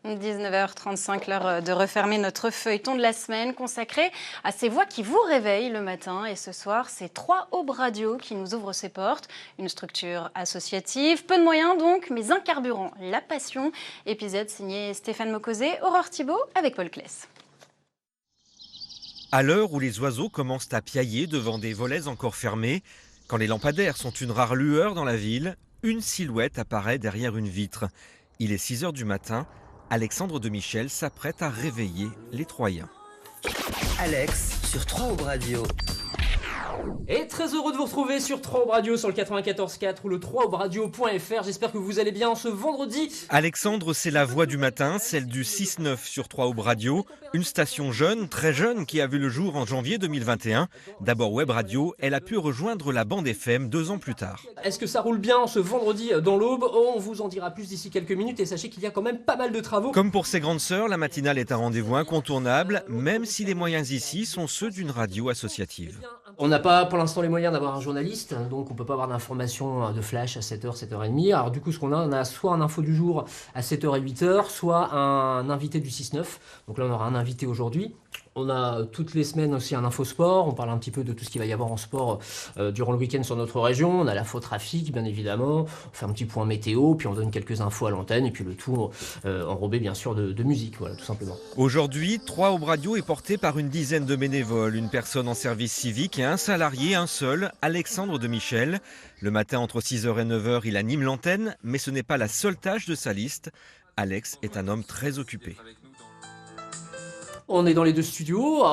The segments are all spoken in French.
19h35, l'heure de refermer notre feuilleton de la semaine consacré à ces voix qui vous réveillent le matin. Et ce soir, c'est 3 Aubes Radio qui nous ouvre ses portes. Une structure associative, peu de moyens donc, mais un carburant, la passion. Épisode signé Stéphane Mocosé, Aurore Thibault avec Paul Claes. À l'heure où les oiseaux commencent à piailler devant des volets encore fermés, quand les lampadaires sont une rare lueur dans la ville, une silhouette apparaît derrière une vitre. Il est 6h du matin. Alexandre de Michel s'apprête à réveiller les Troyens. Alex sur 3 Aubes Radio. Et très heureux de vous retrouver sur 3 Aubes Radio sur le 94.4 ou le 3auberadio.fr. J'espère que vous allez bien ce vendredi. Alexandre, c'est la voix du matin, celle du 6-9 sur 3 Aubes Radio. Une station jeune, très jeune, qui a vu le jour en janvier 2021. D'abord web radio, elle a pu rejoindre la bande FM 2 ans plus tard. Est-ce que ça roule bien ce vendredi dans l'Aube? On vous en dira plus d'ici quelques minutes et sachez qu'il y a quand même pas mal de travaux. Comme pour ses grandes sœurs, la matinale est un rendez-vous incontournable, même si les moyens ici sont ceux d'une radio associative. On n'a pas pour l'instant les moyens d'avoir un journaliste, donc on peut pas avoir d'informations de flash à 7h, 7h30. Alors du coup, ce qu'on a, on a soit un info du jour à 7h et 8h, soit un invité du 6-9. Donc là, on aura un invité aujourd'hui. On a toutes les semaines aussi un info sport, on parle un petit peu de tout ce qu'il va y avoir en sport durant le week-end sur notre région. On a l'info trafic bien évidemment, on fait un petit point météo, puis on donne quelques infos à l'antenne et puis le tout enrobé bien sûr de musique, voilà tout simplement. Aujourd'hui, 3 Aubes Radio est porté par une dizaine de bénévoles, une personne en service civique et un salarié, un seul, Alexandre de Michel. Le matin entre 6h et 9h, il anime l'antenne, mais ce n'est pas la seule tâche de sa liste. Alex est un homme très occupé. On est dans les deux studios,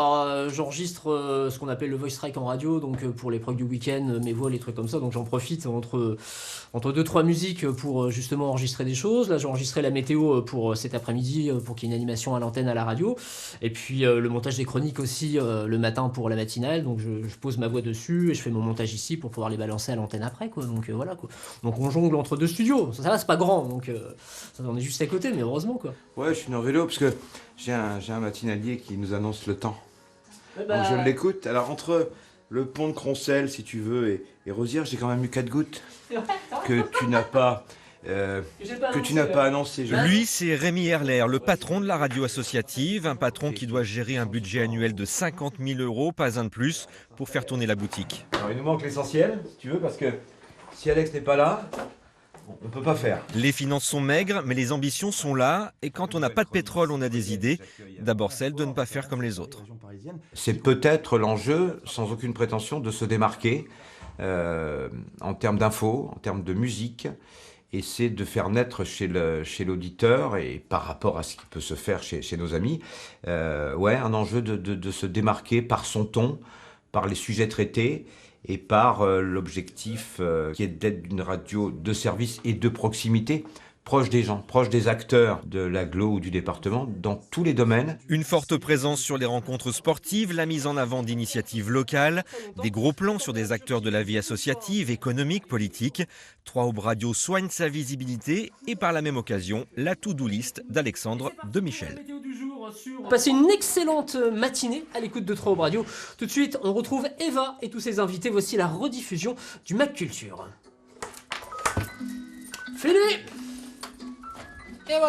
j'enregistre ce qu'on appelle le voice track en radio, donc pour les procs du week-end, mes voix, les trucs comme ça, donc j'en profite entre 2-3 musiques pour justement enregistrer des choses. Là j'ai enregistré la météo pour cet après-midi, pour qu'il y ait une animation à l'antenne à la radio, et puis le montage des chroniques aussi le matin pour la matinale, donc je pose ma voix dessus et je fais mon montage ici pour pouvoir les balancer à l'antenne après, quoi. Donc voilà quoi. Donc on jongle entre deux studios, ça va, c'est pas grand, donc ça, on est juste à côté, mais heureusement quoi. Ouais, je suis en vélo parce que j'ai un matinalier qui nous annonce le temps. Donc je l'écoute. Alors entre le pont de Croncel, si tu veux, et Rosières, j'ai quand même eu 4 gouttes que tu n'as pas, annoncé. Lui, c'est Rémi Herler, le patron de la radio associative, un patron qui doit gérer un budget annuel de 50 000 €, pas un de plus, pour faire tourner la boutique. Alors, il nous manque l'essentiel, si tu veux, parce que si Alex n'est pas là, on ne peut pas faire. Les finances sont maigres, mais les ambitions sont là. Et quand on n'a pas de pétrole, on a des idées. D'abord celle de ne pas faire comme les autres. C'est peut-être l'enjeu, sans aucune prétention, de se démarquer en termes d'infos, en termes de musique. Et c'est de faire naître chez l'auditeur, et par rapport à ce qui peut se faire chez nos amis, un enjeu de se démarquer par son ton, par les sujets traités, et par l'objectif qui est d'être une radio de service et de proximité, proche des gens, proche des acteurs de l'agglo ou du département, dans tous les domaines. Une forte présence sur les rencontres sportives, la mise en avant d'initiatives locales, des gros plans sur des acteurs de la vie associative, économique, politique. 3 Aubes Radio soigne sa visibilité et par la même occasion, la to-do list d'Alexandre de Michel. Passez une excellente matinée à l'écoute de 3 Aubes Radio. Tout de suite, on retrouve Eva et tous ses invités. Voici la rediffusion du Mac Culture. Fini! Et voilà.